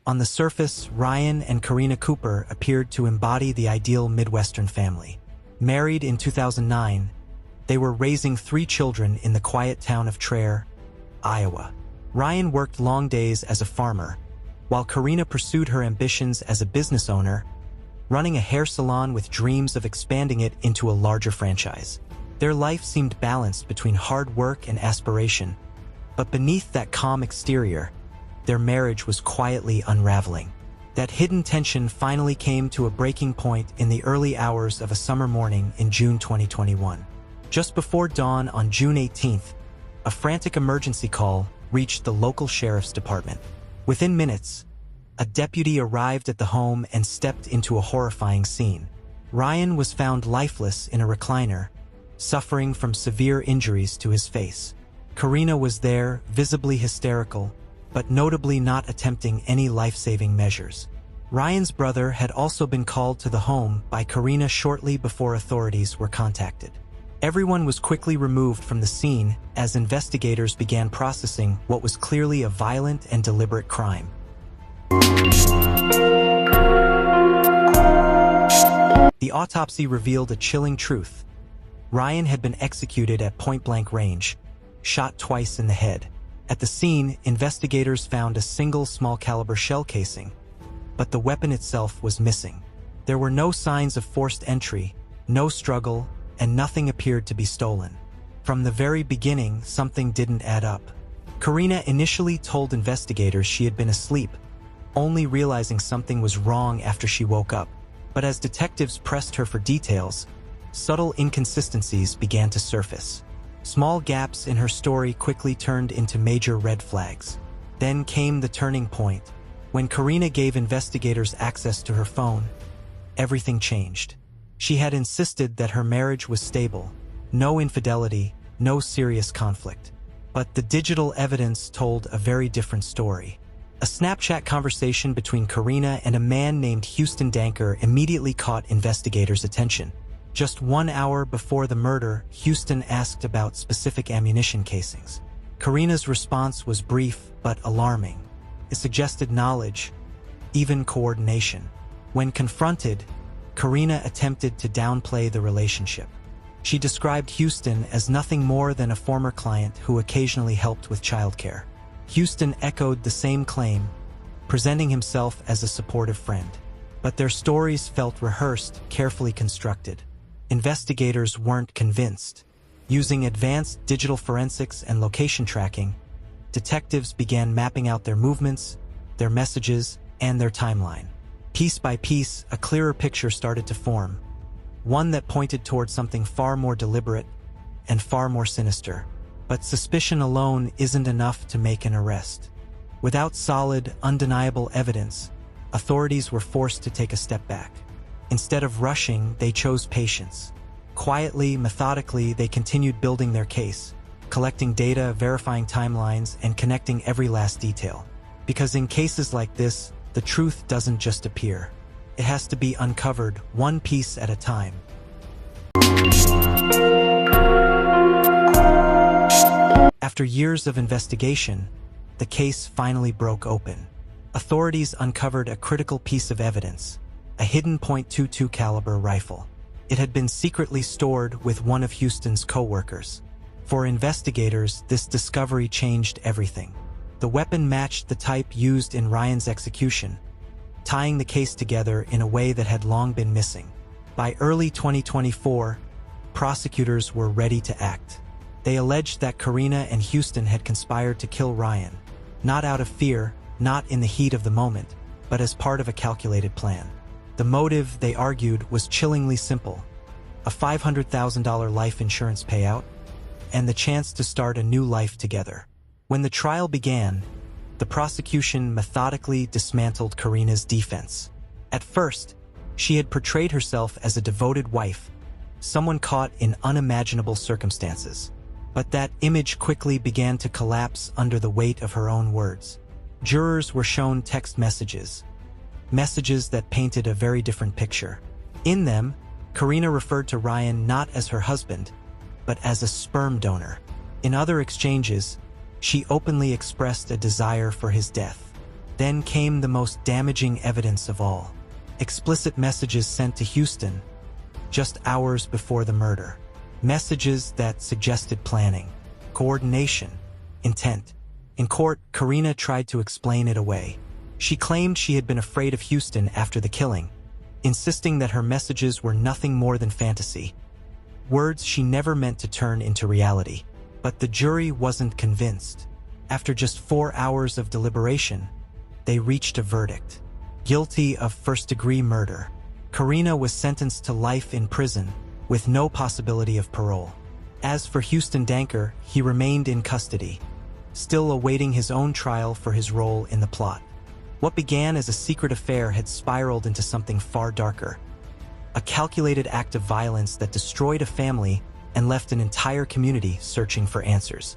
On the surface, Ryan and Karina Cooper appeared to embody the ideal Midwestern family. Married in 2009, they were raising 3 children in the quiet town of Traer, Iowa. Ryan worked long days as a farmer, while Karina pursued her ambitions as a business owner, running a hair salon with dreams of expanding it into a larger franchise. Their life seemed balanced between hard work and aspiration, but beneath that calm exterior, their marriage was quietly unraveling. That hidden tension finally came to a breaking point in the early hours of a summer morning in June 2021. Just before dawn on June 18th, a frantic emergency call reached the local sheriff's department. Within minutes, a deputy arrived at the home and stepped into a horrifying scene. Ryan was found lifeless in a recliner, suffering from severe injuries to his face. Karina was there, visibly hysterical, but notably not attempting any life-saving measures. Ryan's brother had also been called to the home by Karina shortly before authorities were contacted. Everyone was quickly removed from the scene as investigators began processing what was clearly a violent and deliberate crime. The autopsy revealed a chilling truth. Ryan had been executed at point-blank range, shot twice in the head. At the scene, investigators found a single small-caliber shell casing, but the weapon itself was missing. There were no signs of forced entry, no struggle, and nothing appeared to be stolen. From the very beginning, something didn't add up. Karina initially told investigators she had been asleep, only realizing something was wrong after she woke up. But as detectives pressed her for details, subtle inconsistencies began to surface. Small gaps in her story quickly turned into major red flags. Then came the turning point. When Karina gave investigators access to her phone, everything changed. She had insisted that her marriage was stable, no infidelity, no serious conflict. But the digital evidence told a very different story. A Snapchat conversation between Karina and a man named Houston Danker immediately caught investigators' attention. Just 1 hour before the murder, Houston asked about specific ammunition casings. Karina's response was brief but alarming. It suggested knowledge, even coordination. When confronted, Karina attempted to downplay the relationship. She described Houston as nothing more than a former client who occasionally helped with childcare. Houston echoed the same claim, presenting himself as a supportive friend. But their stories felt rehearsed, carefully constructed. Investigators weren't convinced. Using advanced digital forensics and location tracking, detectives began mapping out their movements, their messages, and their timeline. Piece by piece, a clearer picture started to form, one that pointed towards something far more deliberate and far more sinister. But suspicion alone isn't enough to make an arrest. Without solid, undeniable evidence, authorities were forced to take a step back. Instead of rushing, they chose patience. Quietly, methodically, they continued building their case, collecting data, verifying timelines, and connecting every last detail. Because in cases like this, the truth doesn't just appear. It has to be uncovered, one piece at a time. After years of investigation, the case finally broke open. Authorities uncovered a critical piece of evidence, a hidden .22 caliber rifle. It had been secretly stored with one of Houston's co-workers. For investigators, this discovery changed everything. The weapon matched the type used in Ryan's execution, tying the case together in a way that had long been missing. By early 2024, prosecutors were ready to act. They alleged that Karina and Houston had conspired to kill Ryan, not out of fear, not in the heat of the moment, but as part of a calculated plan. The motive, they argued, was chillingly simple: a $500,000 life insurance payout and the chance to start a new life together. When the trial began, the prosecution methodically dismantled Karina's defense. At first, she had portrayed herself as a devoted wife, someone caught in unimaginable circumstances. But that image quickly began to collapse under the weight of her own words. Jurors were shown text messages that painted a very different picture. In them, Karina referred to Ryan not as her husband, but as a sperm donor. In other exchanges, she openly expressed a desire for his death. Then came the most damaging evidence of all. Explicit messages sent to Houston just hours before the murder. Messages that suggested planning, coordination, intent. In court, Karina tried to explain it away. She claimed she had been afraid of Houston after the killing, insisting that her messages were nothing more than fantasy, words she never meant to turn into reality. But the jury wasn't convinced. After just 4 hours of deliberation, they reached a verdict. Guilty of first-degree murder. Karina was sentenced to life in prison, with no possibility of parole. As for Houston Danker, he remained in custody, still awaiting his own trial for his role in the plot. What began as a secret affair had spiraled into something far darker. A calculated act of violence that destroyed a family and left an entire community searching for answers.